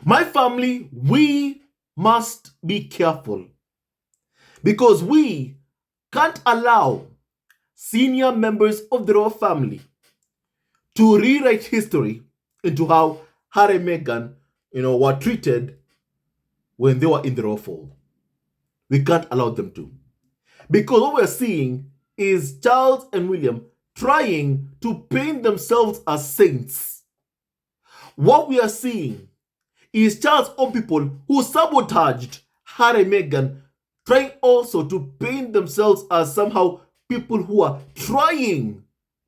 My family, we must be careful because we can't allow senior members of the royal family to rewrite history into how Harry and Meghan, were treated when they were in the royal fold. We can't allow them to. Because what we're seeing is Charles and William trying to paint themselves as saints. What we are seeing is Charles' own people who sabotaged Harry and Meghan, trying also to paint themselves as somehow people who are trying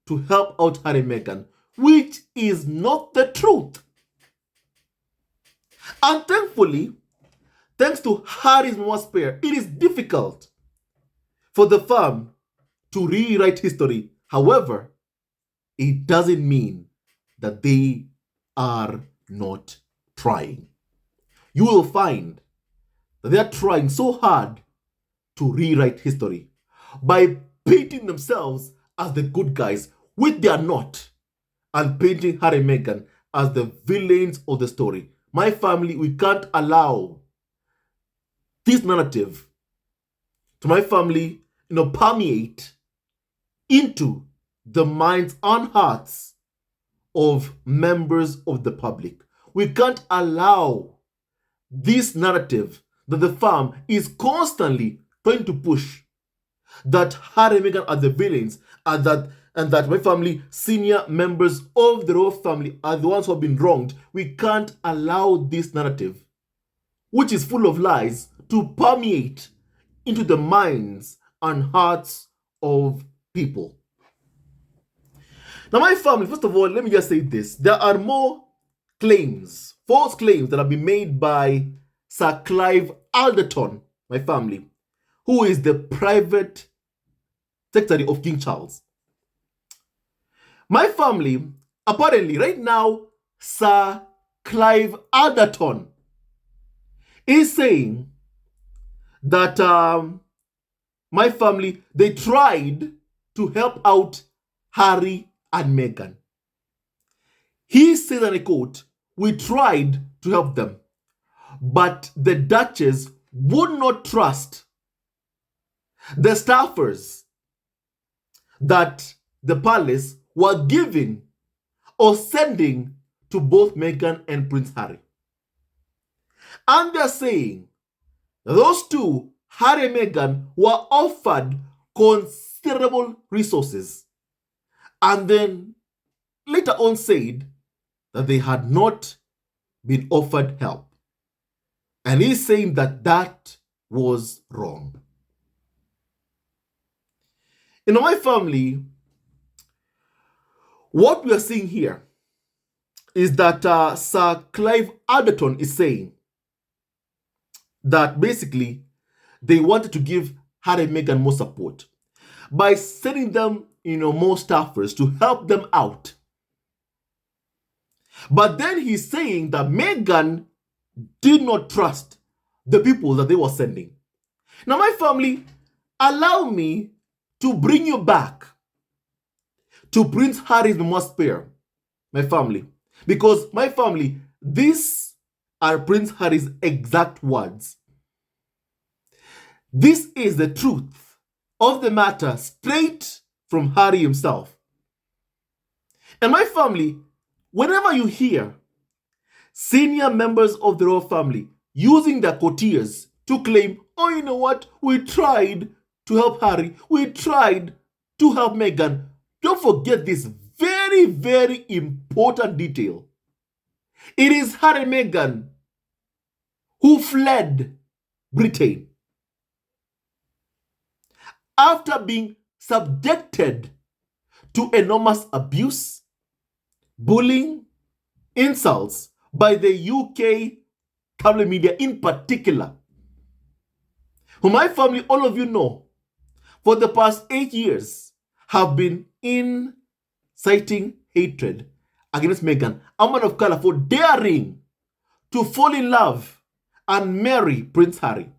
to help out Harry and Meghan, which is not the truth. And thankfully, thanks to Harry's mama's prayer, it is difficult for the firm to rewrite history. However, it doesn't mean that they are not trying. You will find that they are trying so hard to rewrite history by painting themselves as the good guys, which they are not, and painting Harry and Meghan as the villains of the story. My family, we can't allow this narrative to my family, permeate into the minds and hearts of members of the public. We can't allow this narrative that the firm is constantly trying to push, that Harry and Meghan are the villains, and that my family, senior members of the royal family, are the ones who have been wronged. We can't allow this narrative, which is full of lies, to permeate into the minds and hearts of people. Now, my family, first of all, let me just say this. There are more claims, false claims, that have been made by Sir Clive Alderton, my family, who is the private secretary of King Charles. My family, apparently, right now, Sir Clive Alderton is saying that my family, they tried to help out Harry and Meghan. He said, and I quote, "We tried to help them, but the Duchess would not trust the staffers that the palace were giving or sending to both Meghan and Prince Harry." And they're saying those two, Harry and Meghan, were offered considerable resources, and then later on said that they had not been offered help. And he's saying that that was wrong. In my family, what we are seeing here is that Sir Clive Alderton is saying that basically they wanted to give Harry and Meghan more support by sending them, more staffers to help them out. But then he's saying that Meghan did not trust the people that they were sending. Now, my family, allow me to bring you back to Prince Harry's memoir spare, my family. Because, my family, these are Prince Harry's exact words. This is the truth of the matter, straight from Harry himself. And my family, whenever you hear senior members of the royal family using their courtiers to claim, "Oh, you know what, we tried to help Harry, we tried to help Meghan," don't forget this very, very important detail. It is Harry and Meghan who fled Britain after being subjected to enormous abuse, bullying, insults by the UK tabloid media in particular, who my family, all of you know, for the past 8 years have been inciting hatred against Meghan, a woman of color, for daring to fall in love and marry Prince Harry,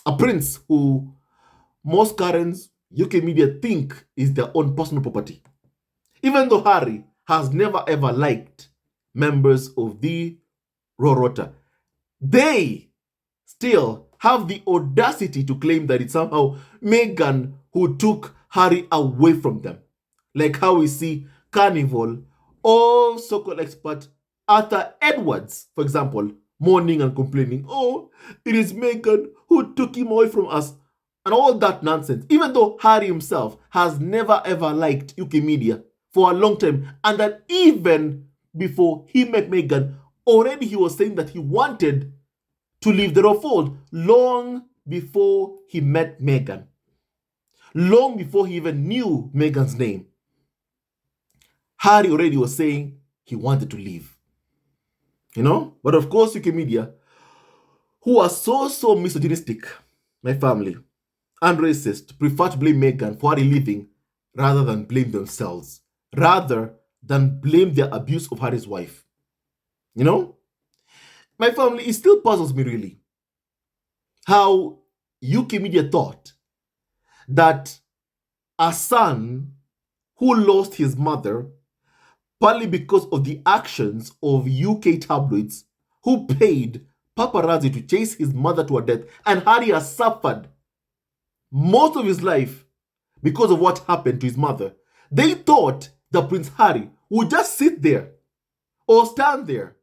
a prince who most Karens, UK media, think is their own personal property, even though Harry has never ever liked members of the raw rota. They still have the audacity to claim that it's somehow Meghan who took Harry away from them. Like how we see Carnival or so-called expert Arthur Edwards, for example, mourning and complaining, oh, it is Meghan who took him away from us, and all that nonsense, even though Harry himself has never ever liked UK media for a long time, and that even before he met Meghan, already he was saying that he wanted to leave the royal fold long before he met Meghan, long before he even knew Meghan's name. Harry already was saying he wanted to leave. You know? But of course, UK media, who are so misogynistic, my family, and racist, prefer to blame Meghan for Harry leaving rather than blame themselves, rather than blame their abuse of Harry's wife. You know? My family, it still puzzles me really how UK media thought that a son who lost his mother partly because of the actions of UK tabloids who paid paparazzi to chase his mother to her death, and Harry has suffered most of his life because of what happened to his mother. They thought that Prince Harry would just sit there or stand there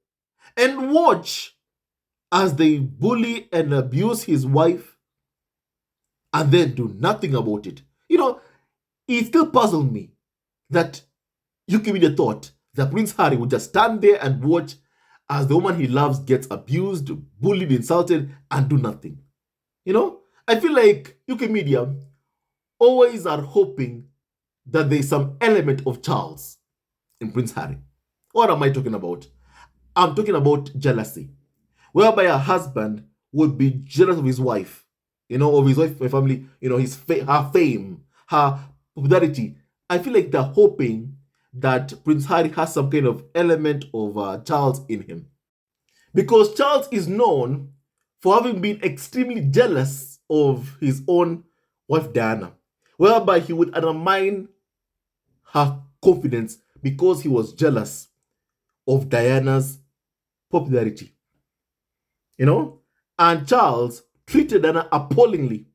and watch as they bully and abuse his wife and then do nothing about it. You know, it still puzzled me that UK media thought that Prince Harry would just stand there and watch as the woman he loves gets abused, bullied, insulted, and do nothing. You know, I feel like UK media always are hoping that there's some element of Charles in Prince Harry. What am I talking about? I'm talking about jealousy, whereby a husband would be jealous of his wife, you know, of his wife, my family, you know, her fame, her popularity. I feel like they're hoping that Prince Harry has some kind of element of Charles in him. Because Charles is known for having been extremely jealous of his own wife Diana, whereby he would undermine her confidence because he was jealous of Diana's popularity. You know? And Charles treated Diana appallingly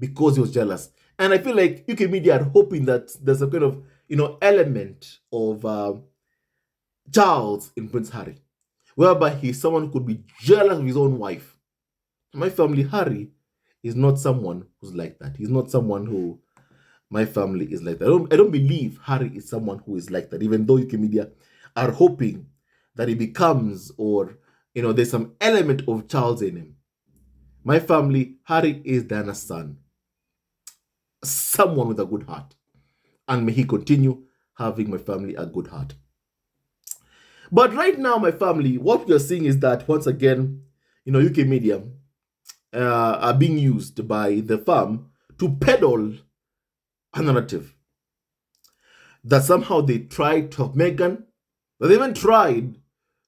because he was jealous. And I feel like UK media are hoping that there's a kind of, you know, element of Charles in Prince Harry, whereby he's someone who could be jealous of his own wife. My family, Harry, is not someone who's like that. He's not someone who my family is like that. I don't believe Harry is someone who is like that, even though UK media are hoping that he becomes, or, you know, there's some element of Charles in him. My family, Harry is Diana's son. Someone with a good heart. And may he continue having my family a good heart. But right now, my family, what we are seeing is that, once again, you know, UK media are being used by the firm to peddle a narrative that somehow they tried to help Meghan, that they even tried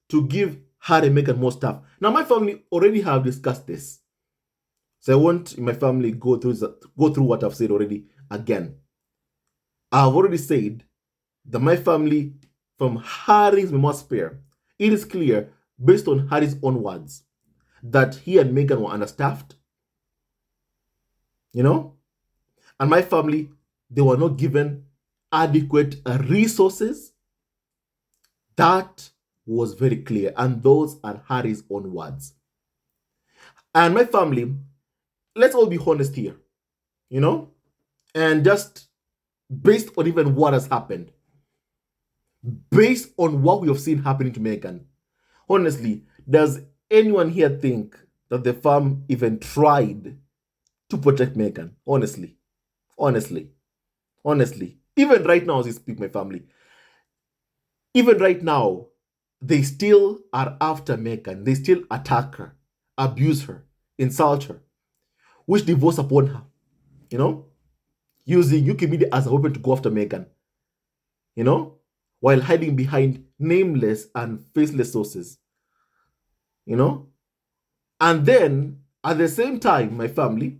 to give Harry and Meghan more stuff. Now, my family already have discussed this, so I won't, in my family, go through what I've said already again. I've already said that my family, from Harry's memoir spare, it is clear, based on Harry's own words, that he and Meghan were understaffed. You know? And my family, they were not given adequate resources. That was very clear. And those are Harry's own words. And my family, let's all be honest here. You know? And just based on even what has happened, based on what we have seen happening to Meghan, honestly, does anyone here think that the firm even tried to protect Meghan? Honestly. Even right now, as we speak, my family, even right now, they still are after Meghan. They still attack her, abuse her, insult her, wish divorce upon her, you know, using UK media as a weapon to go after Meghan, you know, while hiding behind nameless and faceless sources, you know. And then, at the same time, my family,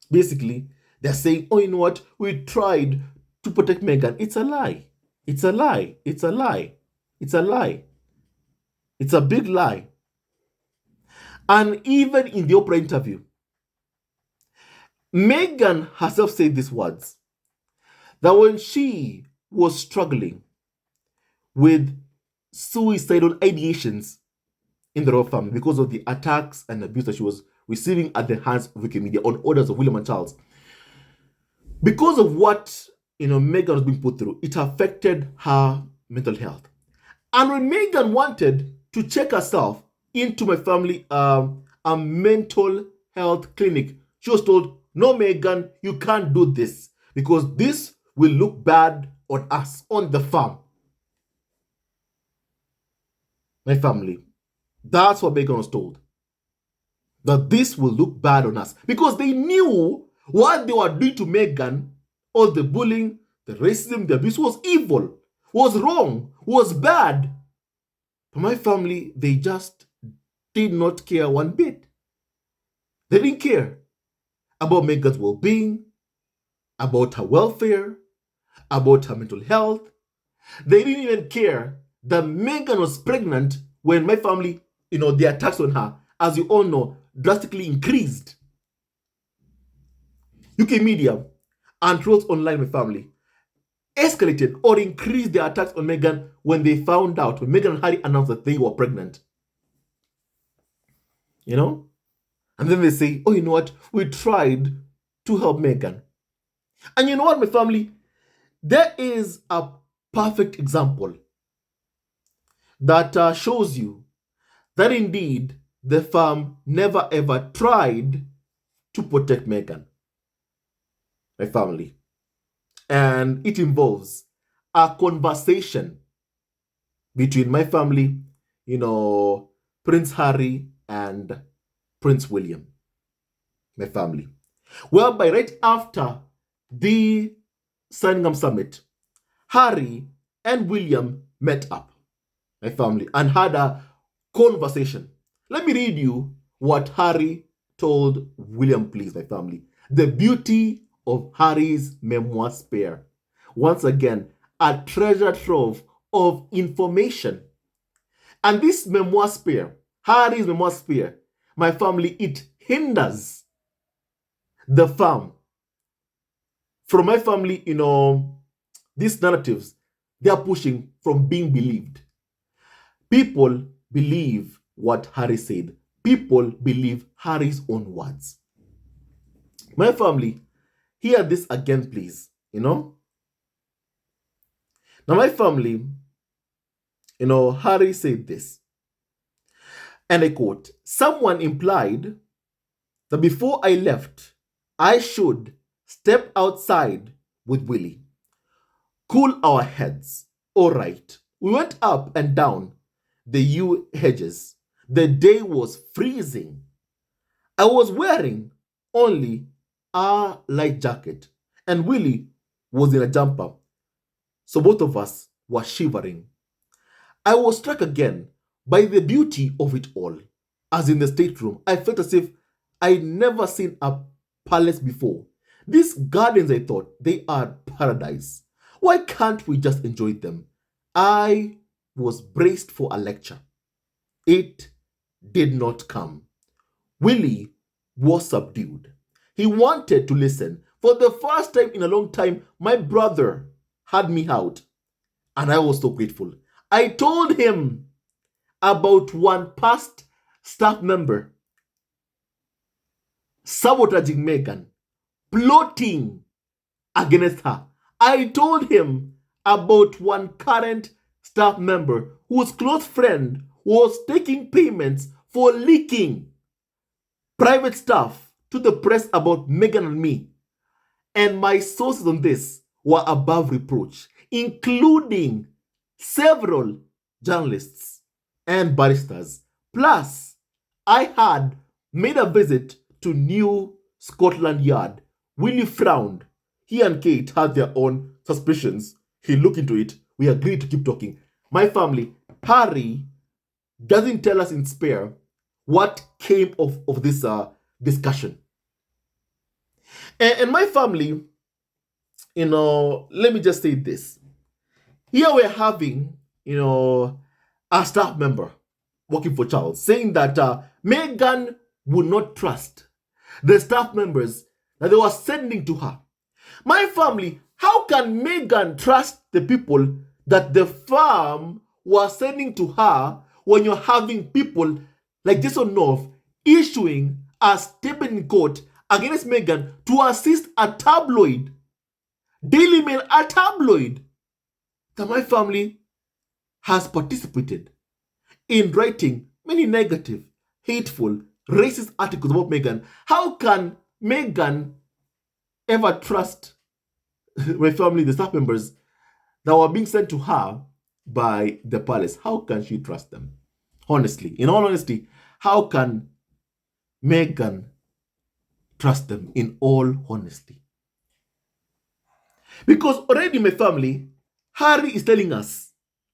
basically, they're saying, oh, you know what, we tried to protect Meghan. It's a lie. It's a lie. It's a lie. It's a lie. It's a big lie. And even in the Oprah interview, Meghan herself said these words, that when she was struggling with suicidal ideations in the royal family because of the attacks and abuse that she was receiving at the hands of Wikimedia on orders of William and Charles, because of what Meghan was being put through, it affected her mental health. And when Meghan wanted to check herself into my family, a mental health clinic, she was told, no, Meghan, you can't do this because this will look bad on us, on the farm. My family. That's what Meghan was told. That this will look bad on us. Because they knew what they were doing to Meghan, all the bullying, the racism, the abuse was evil, was wrong, was bad. But my family, they just did not care one bit. They didn't care about Meghan's well-being, about her welfare, about her mental health. They didn't even care that Meghan was pregnant when my family, the attacks on her, as you all know, drastically increased. UK media and trolls online, my family, escalated or increased their attacks on Meghan when they found out, when Meghan and Harry announced that they were pregnant. And then they say, oh, you know what? We tried to help Meghan. And you know what, my family? There is a perfect example that shows you that indeed the firm never ever tried to protect Meghan, my family. And it involves a conversation between my family, Prince Harry and Prince William, my family. Whereby right after the Sandringham Summit, Harry and William met up, my family, and had a conversation. Let me read you what Harry told William, please, my family. The beauty of Harry's memoir spare. Once again, a treasure trove of information. And this memoir spare, Harry's memoir spare, my family, it hinders the farm. From my family, these narratives, they are pushing from being believed. People believe what Harry said. People believe Harry's own words. My family, hear this again, please. Now, my family, Harry said this. And I quote, someone implied that before I left, I should step outside with Willie. Cool our heads. All right. We went up and down the yew hedges. The day was freezing. I was wearing only a light jacket, and Willie was in a jumper. So both of us were shivering. I was struck again by the beauty of it all. As in the stateroom, I felt as if I'd never seen a palace before. These gardens, I thought, they are paradise. Why can't we just enjoy them? I was braced for a lecture. It did not come. Willie was subdued. He wanted to listen. For the first time in a long time, my brother had me out. And I was so grateful. I told him about one past staff member sabotaging Meghan, plotting against her. I told him about one current staff member whose close friend was taking payments for leaking private stuff to the press about Meghan and me. And my sources on this were above reproach, including several journalists and barristers. Plus, I had made a visit to New Scotland Yard. Willie frowned. He and Kate had their own suspicions. He looked into it. We agreed to keep talking. My family, Harry doesn't tell us in spare what came of this discussion. And my family, let me just say this. Here we're having, a staff member working for Charles, saying that Meghan would not trust the staff members that they were sending to her. My family, how can Meghan trust the people that the firm was sending to her when you're having people like Jason North issuing a statement in court against Meghan to assist a tabloid, Daily Mail, a tabloid, that my family has participated in writing many negative, hateful, racist articles about Meghan? How can Meghan ever trust my family, the staff members that were being sent to her by the palace? How can she trust them? Honestly, in all honesty, how can Meghan trust them in all honesty? Because already, my family, Harry is telling us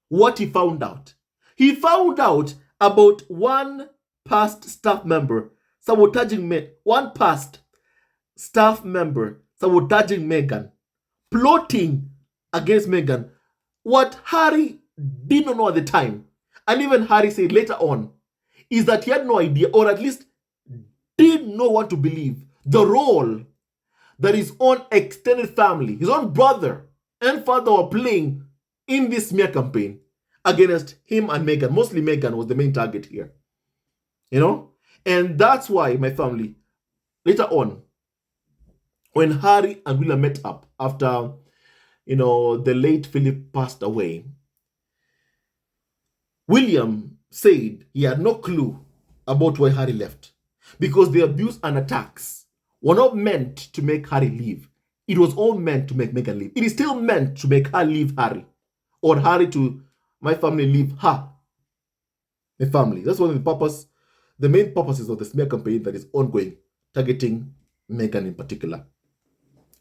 what he found out. He found out about one past staff member sabotaging Meghan, plotting against Meghan. What Harry didn't know at the time, and even Harry said later on, is that he had no idea, or at least did not want to believe, the role that his own extended family, his own brother and father were playing in this smear campaign against him and Meghan. Mostly Meghan was the main target here. And that's why, my family, later on, when Harry and William met up after, the late Philip passed away, William said he had no clue about why Harry left, because the abuse and attacks were not meant to make Harry leave. It was all meant to make Meghan leave. It is still meant to make her leave Harry, or Harry to, my family, leave her, my family. That's one of the main purposes of the smear campaign that is ongoing, targeting Meghan in particular.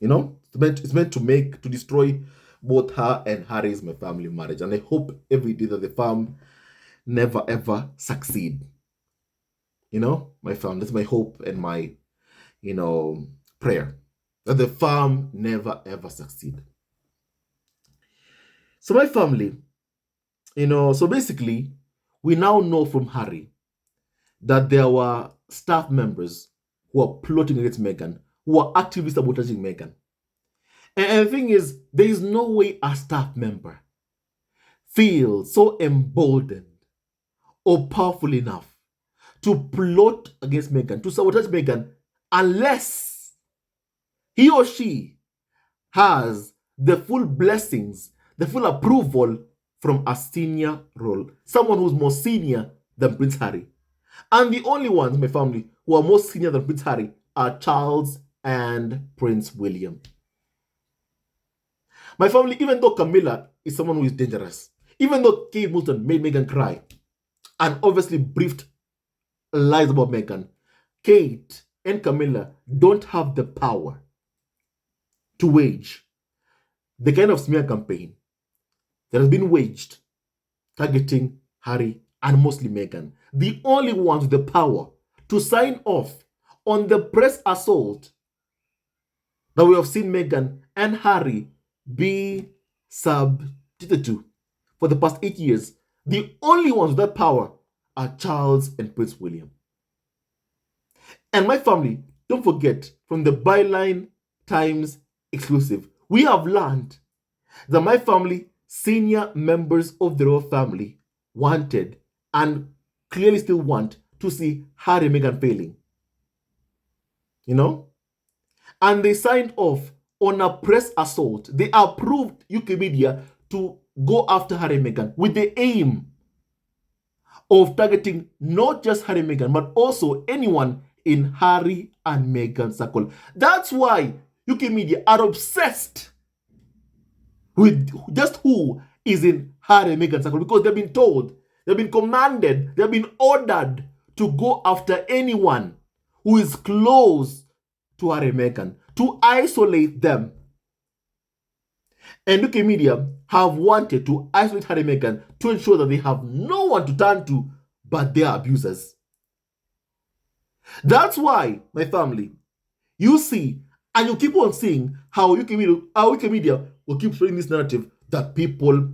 It's meant to destroy both her and Harry's, my family, marriage. And I hope every day that the firm never ever succeed. My family, that's my hope and my, prayer, that the firm never ever succeed. So my family, so basically, we now know from Harry that there were staff members who are plotting against Meghan, who are actively sabotaging Meghan. And the thing is, there is no way a staff member feels so emboldened or powerful enough to plot against Meghan, to sabotage Meghan, unless he or she has the full blessings, the full approval from a senior role, someone who's more senior than Prince Harry. And the only ones, my family, who are more senior than Prince Harry are Charles and Prince William. My family, even though Camilla is someone who is dangerous, even though Kate Middleton made Meghan cry and obviously briefed lies about Meghan, Kate and Camilla don't have the power to wage the kind of smear campaign that has been waged targeting Harry and mostly Meghan. The only ones with the power to sign off on the press assault that we have seen Meghan and Harry be subjected to for the past 8 years, the only ones with that power are Charles and Prince William. And my family, don't forget, from the Byline Times exclusive, we have learned that my family, senior members of the royal family, wanted and clearly still want to see Harry and Meghan failing. And they signed off on a press assault. They approved UK media to go after Harry and Meghan with the aim of targeting not just Harry and Meghan, but also anyone in Harry and Meghan's circle. That's why UK media are obsessed with just who is in Harry and Meghan's circle, because they've been told, they've been commanded, they've been ordered to go after anyone who is close to Harry and Meghan, to isolate them. And UK media have wanted to isolate Harry and Meghan to ensure that they have no one to turn to but their abusers. That's why, my family, you see, and you keep on seeing how UK media will keep spreading this narrative that people,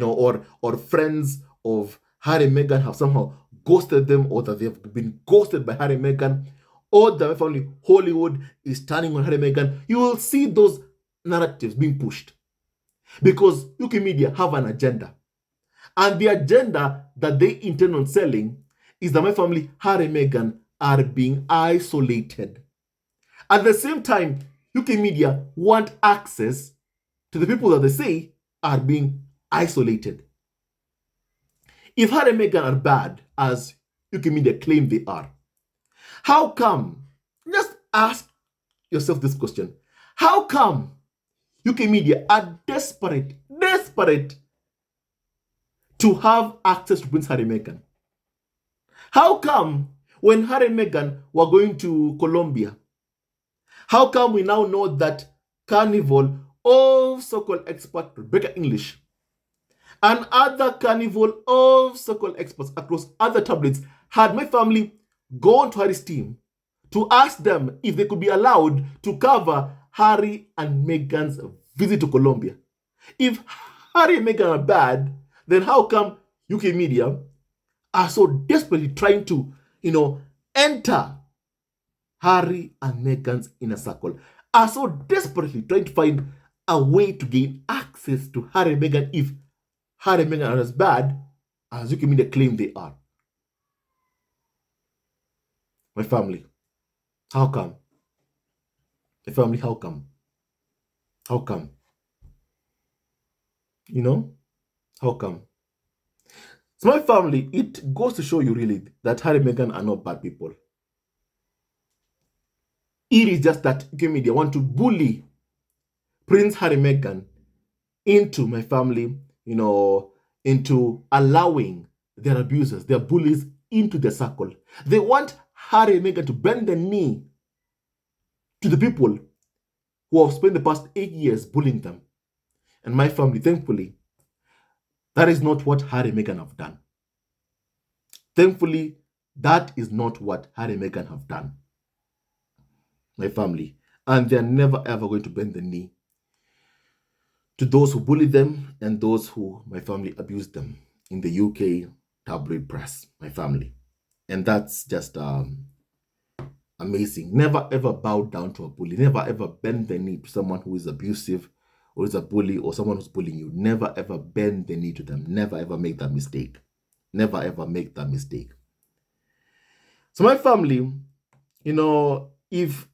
or friends of Harry and Meghan have somehow ghosted them, or that they've been ghosted by Harry and Meghan, or that my family, Hollywood, is turning on Harry and Meghan. You will see those narratives being pushed because UK media have an agenda. And the agenda that they intend on selling is that my family, Harry and Meghan, are being isolated. At the same time, UK media want access to the people that they say are being isolated. If Harry and Meghan are bad, as UK media claim they are, how come, just ask yourself this question, how come UK media are desperate to have access to Prince Harry and Meghan? How come when Harry and Meghan were going to Colombia, how come we now know that Carnival of so-called expert Rebecca English and other Carnival of so-called experts across other tabloids had my family gone to Harry's team to ask them if they could be allowed to cover Harry and Meghan's visit to Colombia? If Harry and Meghan are bad, then how come UK media are so desperately trying to, enter Harry and Meghan's inner circle, are so desperately trying to find a way to gain access to Harry and Meghan if Harry and Meghan are as bad as UK media claim they are? My family, how come? My family, how come? How come? How come? So my family, it goes to show you really that Harry and Meghan are not bad people. It is just that UK media want to bully Prince Harry and Meghan into my family, into allowing their abusers, their bullies into the circle. They want Harry and Meghan to bend the knee to the people who have spent the past 8 years bullying them. And my family, thankfully, that is not what Harry and Meghan have done. Thankfully, that is not what Harry and Meghan have done. My family. And they're never ever going to bend the knee to those who bully them and those who, my family, abuse them in the UK tabloid press, my family. And that's just amazing. Never ever bow down to a bully. Never ever bend the knee to someone who is abusive or is a bully or someone who's bullying you. Never ever bend the knee to them. Never ever make that mistake. Never ever make that mistake. So my family, if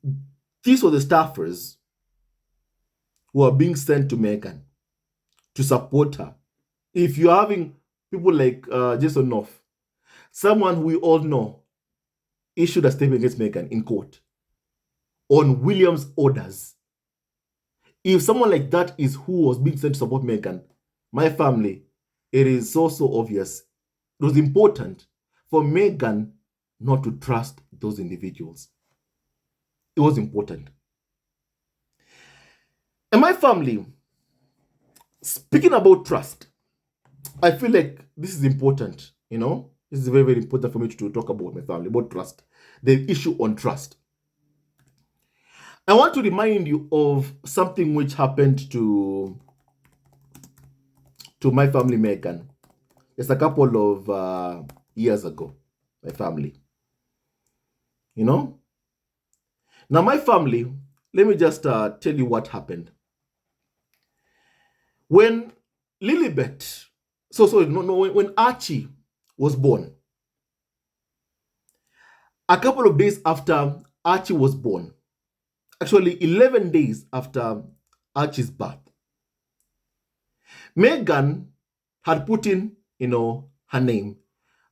these were the staffers who are being sent to Meghan to support her, if you're having people like Jason North, someone who we all know issued a statement against Meghan in court on William's orders, if someone like that is who was being sent to support Meghan, my family, it is so obvious. It was important for Meghan not to trust those individuals. It was important. And my family, speaking about trust, I feel like this is important, This is very, very important for me to talk about my family, about trust. The issue on trust. I want to remind you of something which happened to my family, Meghan, just a couple of years ago, my family. Now, my family, let me just tell you what happened. When Lilibet, when Archie was born, a couple of days after Archie was born, actually 11 days after Archie's birth, Meghan had put in, her name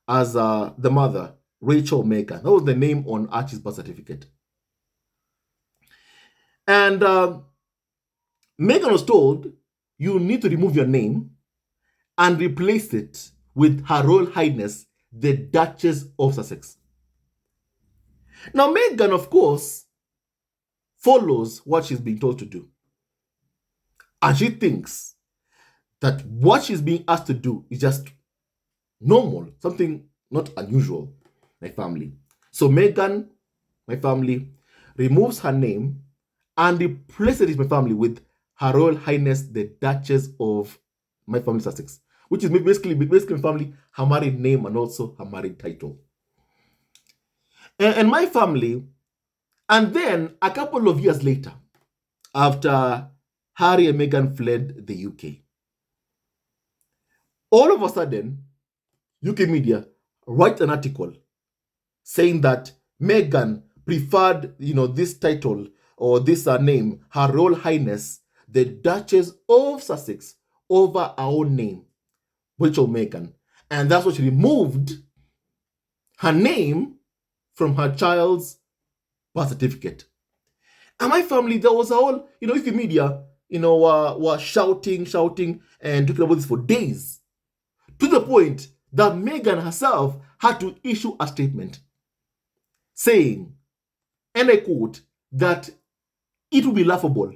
as the mother, Rachel Meghan. That was the name on Archie's birth certificate. And Meghan was told, you need to remove your name and replace it with Her Royal Highness, the Duchess of Sussex. Now, Meghan, of course, follows what she's being told to do. And she thinks that what she's being asked to do is just normal, something not unusual, my family. So Meghan, my family, removes her name and replaces it, my family, with Her Royal Highness, the Duchess of my family Sussex. which is basically family, her married name and also her married title. And my family, and then a couple of years later, after Harry and Meghan fled the UK, all of a sudden, UK media write an article saying that Meghan preferred, this title or this name, Her Royal Highness, the Duchess of Sussex, over her own name, Rachel Meghan. And that's why she removed her name from her child's birth certificate. And my family, there was a whole, if the media, were shouting and talking about this for days, to the point that Meghan herself had to issue a statement saying, and I quote, that it would be laughable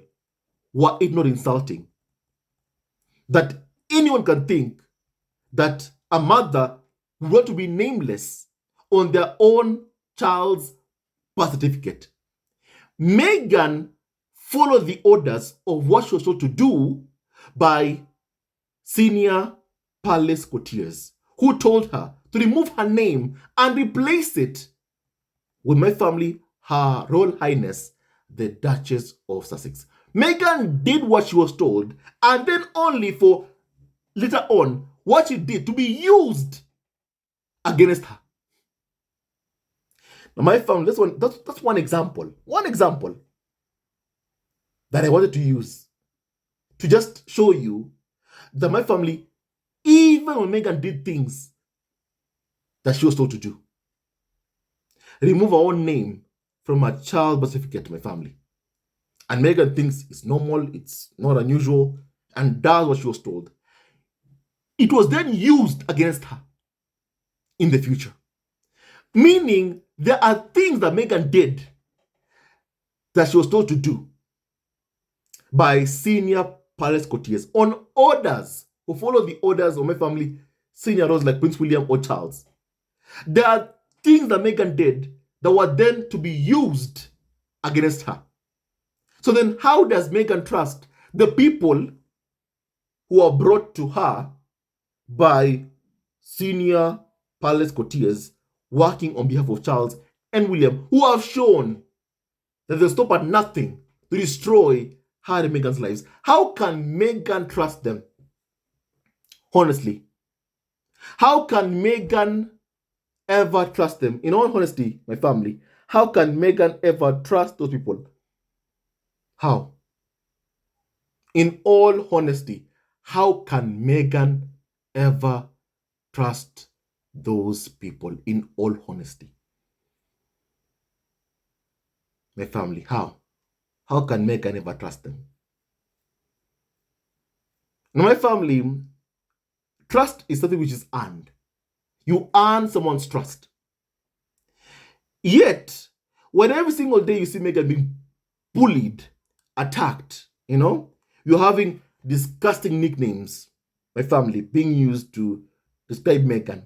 were it not insulting. That anyone can think that a mother would want to be nameless on their own child's birth certificate. Meghan followed the orders of what she was told to do by senior palace courtiers who told her to remove her name and replace it with my family, Her Royal Highness, the Duchess of Sussex. Meghan did what she was told, and then only for later on what she did to be used against her. Now, my family, that's one example. One example that I wanted to use to just show you that my family, even when Meghan did things that she was told to do, remove her own name from her child birth certificate, my family. And Meghan thinks it's normal, it's not unusual, and does what she was told. It was then used against her in the future. Meaning, there are things that Meghan did that she was told to do by senior palace courtiers on orders, who follow the orders of my family, senior roles like Prince William or Charles. There are things that Meghan did that were then to be used against her. So then how does Meghan trust the people who are brought to her by senior palace courtiers working on behalf of Charles and William, who have shown that they'll stop at nothing to destroy Harry and Meghan's lives? How can Meghan trust them? Honestly, how can Meghan ever trust them? In all honesty, my family, how can Meghan ever trust those people? How? In all honesty, how can Meghan ever trust those people? In all honesty, my family, how? How can Meghan ever trust them? Now, my family, trust is something which is earned. You earn someone's trust. Yet, when every single day you see Meghan being bullied, attacked, you're having disgusting nicknames, my family, being used to describe Meghan,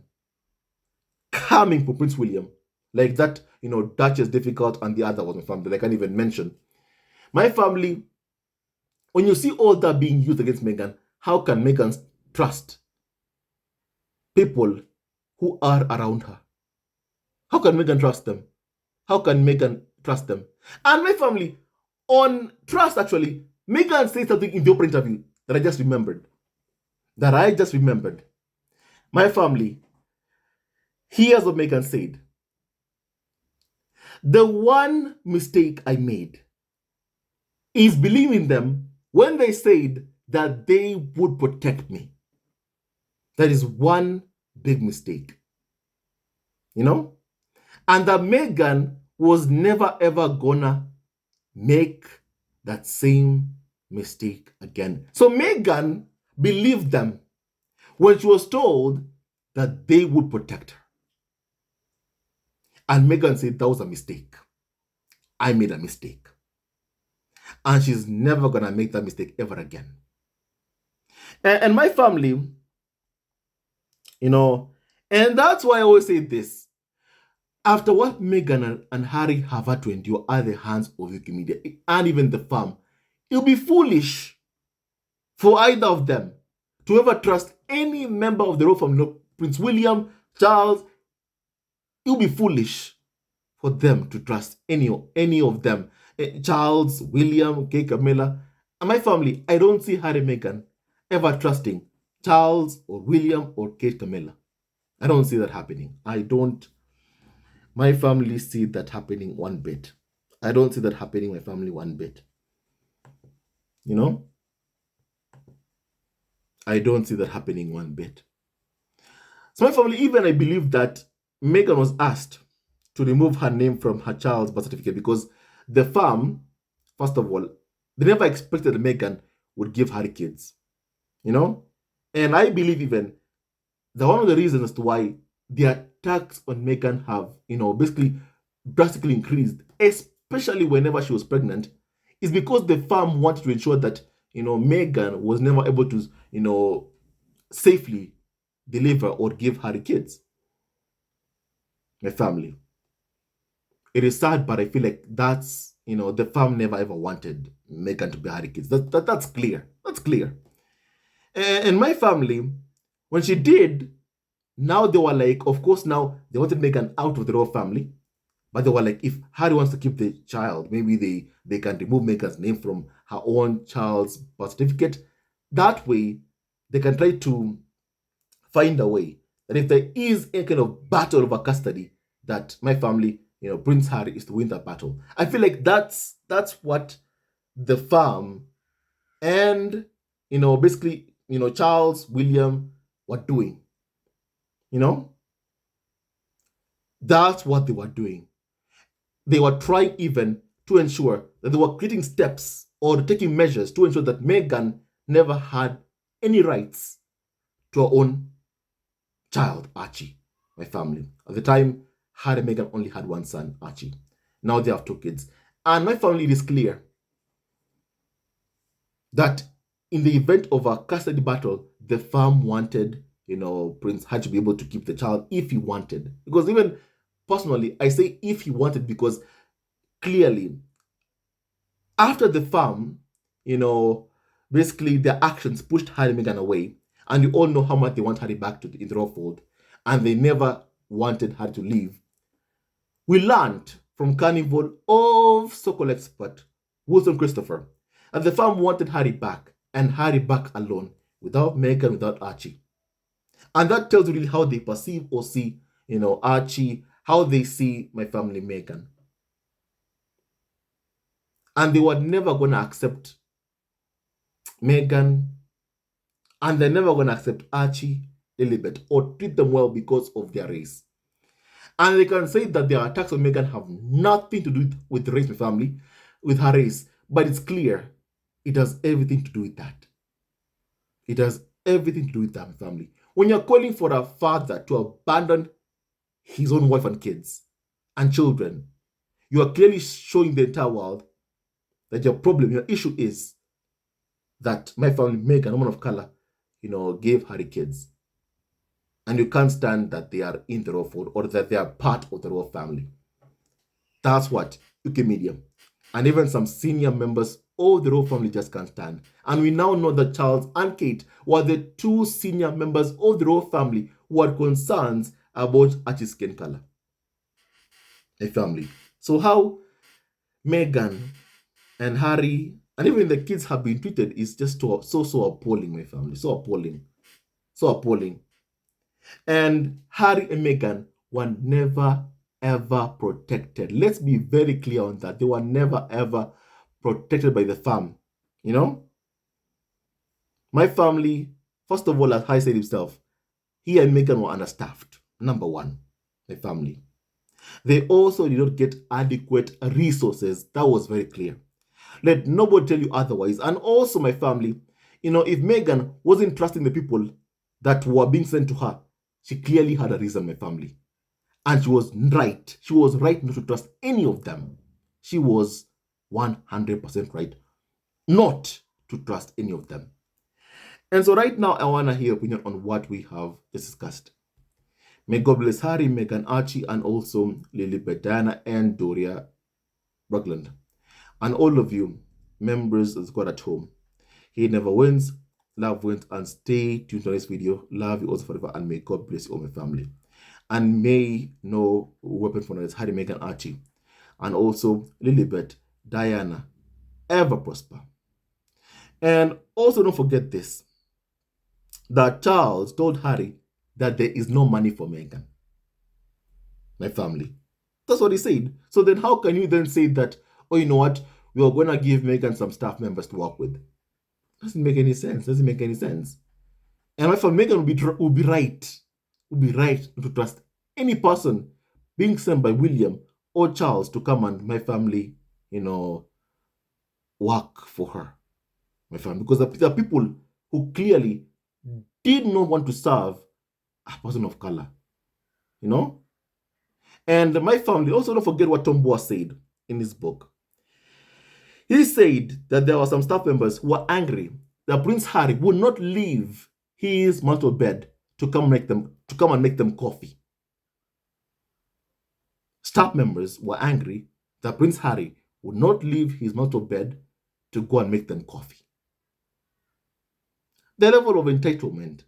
coming from Prince William, like that, Duchess difficult, and the other was my family that I can't even mention. My family, when you see all that being used against Meghan, how can Meghan trust people who are around her? How can Meghan trust them? How can Meghan trust them? And my family, on trust, actually, Meghan said something in the Oprah interview that I just remembered. My family, here's what Meghan said. The one mistake I made is believing them when they said that they would protect me. That is one big mistake. And that Meghan was never ever gonna make that same mistake again. So Meghan believed them when she was told that they would protect her. And Meghan said that was a mistake. I made a mistake. And she's never gonna make that mistake ever again. And my family, and that's why I always say this. After what Meghan and Harry have had to endure at the hands of UK media and even the firm, it will be foolish for either of them to ever trust any member of the royal family, Prince William, Charles. It would be foolish for them to trust any of them. Charles, William, Kate, Camilla. And my family, I don't see Harry and Meghan ever trusting Charles or William or Kate, Camilla. I don't see that happening. I don't. My family see that happening one bit. I don't see that happening in my family one bit. You know? I don't see that happening one bit. So my family, even I believe that Meghan was asked to remove her name from her child's birth certificate because the farm, first of all, they never expected that Meghan would give Harry kids. You know? And I believe even that one of the reasons as to why the attacks on Meghan have, basically drastically increased, especially whenever she was pregnant, is because the farm wanted to ensure that, Meghan was never able to, safely deliver or give Harry kids. My family. It is sad, but I feel like that's, the farm never ever wanted Meghan to be Harry kids. That's clear. That's clear. And my family, when she did, now they were like, of course, now they wanted Meghan out of the royal family. But they were like, if Harry wants to keep the child, maybe they can remove Meghan's name from her own child's birth certificate. That way, they can try to find a way that if there is a kind of battle over custody, that my family, Prince Harry is to win that battle. I feel like that's what the farm and, basically, Charles, William were doing. That's what they were doing. They were trying even to ensure that they were creating steps or taking measures to ensure that Meghan never had any rights to her own child, Archie, my family. At the time, Harry and Meghan only had one son, Archie. Now they have two kids. And my family, it is clear that in the event of a custody battle, the farm wanted, Prince Harry to be able to keep the child if he wanted. Because even personally, I say if he wanted because clearly, after the farm, basically their actions pushed Harry and Meghan away. And you all know how much they want Harry back in the royal fold. And they never wanted Harry to leave. We learned from Carnival of so-called expert Wilson Christopher that the farm wanted Harry back and Harry back alone without Meghan, without Archie. And that tells you really how they perceive or see, Archie, how they see my family, Meghan. And they were never going to accept Meghan, and they're never going to accept Archie, Lilibet, or treat them well because of their race. And they can say that their attacks on Meghan have nothing to do with the race, my family, with her race. But it's clear it has everything to do with that. It has everything to do with that, my family. When you're calling for a father to abandon his own wife and kids and children, you are clearly showing the entire world that your problem, your issue is that my family, Meghan, a woman of color, gave Harry kids. And you can't stand that they are in the royal fold or that they are part of the royal family. That's what UK media and even some senior members of the royal family just can't stand. And we now know that Charles and Kate were the two senior members of the royal family who had concerns about Archie's skin color. A family. So how Meghan and Harry and even the kids have been treated is just so appalling, my family. So appalling. So appalling. And Harry and Meghan were never, ever protected. Let's be very clear on that. They were never, ever protected by the farm. My family, first of all, as Harry said himself, he and Meghan were understaffed. Number one, my family. They also did not get adequate resources. That was very clear. Let nobody tell you otherwise. And also, my family, if Meghan wasn't trusting the people that were being sent to her, she clearly had a reason, my family. And she was right. She was right not to trust any of them. She was 100% right not to trust any of them. And so right now, I want to hear your opinion on what we have discussed. May God bless Harry, Meghan, Archie, and also Lilibet, Diana, and Doria Rugland. And all of you, members of God at home. He never wins, Love wins, and stay tuned to this video. Love you also forever, and may God bless you all, my family. And may no weapon formed against Harry, Meghan, Archie, and also Lilibet, Diana, ever prosper. And also don't forget this, that Charles told Harry that there is no money for Meghan, my family. That's what he said. So then how can you then say that, oh, you know what, we are going to give Meghan some staff members to work with? Doesn't make any sense. Doesn't make any sense. And my family, Meghan will be right to trust any person being sent by William or Charles to come and my family, work for her, my family, because there are people who clearly did not want to serve a person of color, And my family, also don't forget what Tom Boas said in his book. He said that there were some staff members who were angry that Prince Harry would not leave his marital bed to come and make them coffee. Staff members were angry that Prince Harry would not leave his marital bed to go and make them coffee. The level of entitlement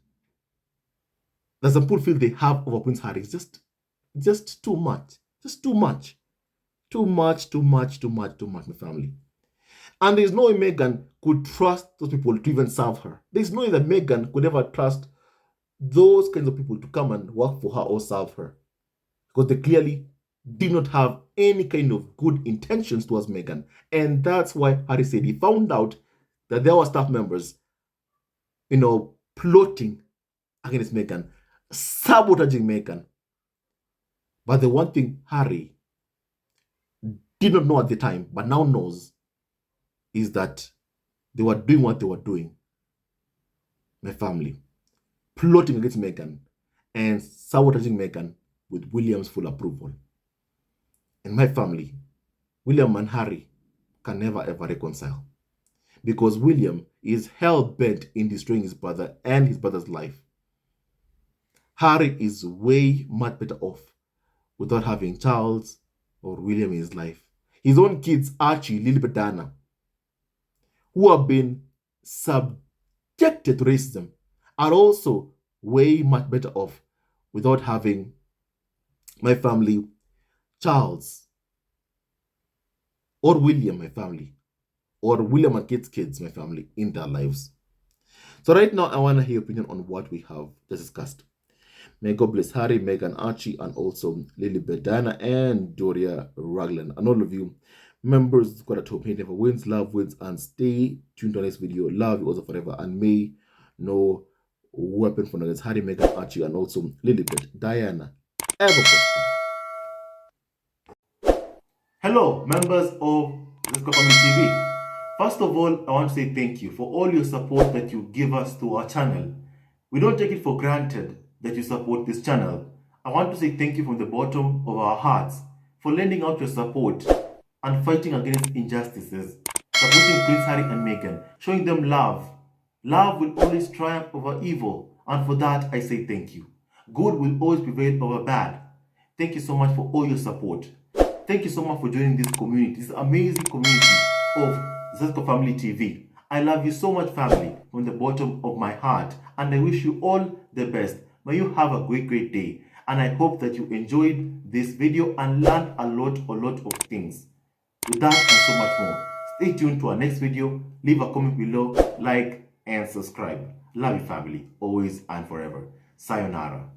that some people feel they have over Prince Harry is just too much. Just too much. Too much, my family. And there's no way Meghan could trust those people to even serve her. There's no way that Meghan could ever trust those kinds of people to come and work for her or serve her, because they clearly did not have any kind of good intentions towards Meghan. And that's why Harry said he found out that there were staff members, plotting against Meghan, sabotaging Meghan. But the one thing Harry did not know at the time, but now knows, is that they were doing what they were doing, my family, plotting against Meghan and sabotaging Meghan with William's full approval. And my family, William and Harry can never ever reconcile, because William is hell-bent in destroying his brother and his brother's life. Harry is way much better off without having Charles or William in his life. His own kids, Archie, Lilibet, Diana, who have been subjected to racism, are also way much better off without having, my family, Charles or William, my family, or William and Kate's kids, my family, in their lives. So right now, I want to hear your opinion on what we have just discussed. May God bless Harry, Meghan, Archie, and also Lilibet, Diana, and Doria Raglan, and all of you members of Squad at Home. He never wins, love wins, and stay tuned on this video. Love you also forever, and may no weapon formed against Harry, Meghan, Archie, and also Lilibet, Diana ever prosper. Hello, members of Let's Go Family TV. First of all, I want to say thank you for all your support that you give us to our channel. We don't take it for granted that you support this channel. I want to say thank you from the bottom of our hearts for lending out your support and fighting against injustices, supporting Prince Harry and Meghan, showing them love. Love will always triumph over evil, and for that I say thank you. Good will always prevail over bad. Thank you so much for all your support. Thank you so much for joining this community, this amazing community of Zesco Family TV. I love you so much, family, from the bottom of my heart, and I wish you all the best. May you have a great day, and I hope that you enjoyed this video and learned a lot of things. With that and so much more, stay tuned to our next video. Leave a comment below, like, and subscribe. Love you, family, always and forever. Sayonara.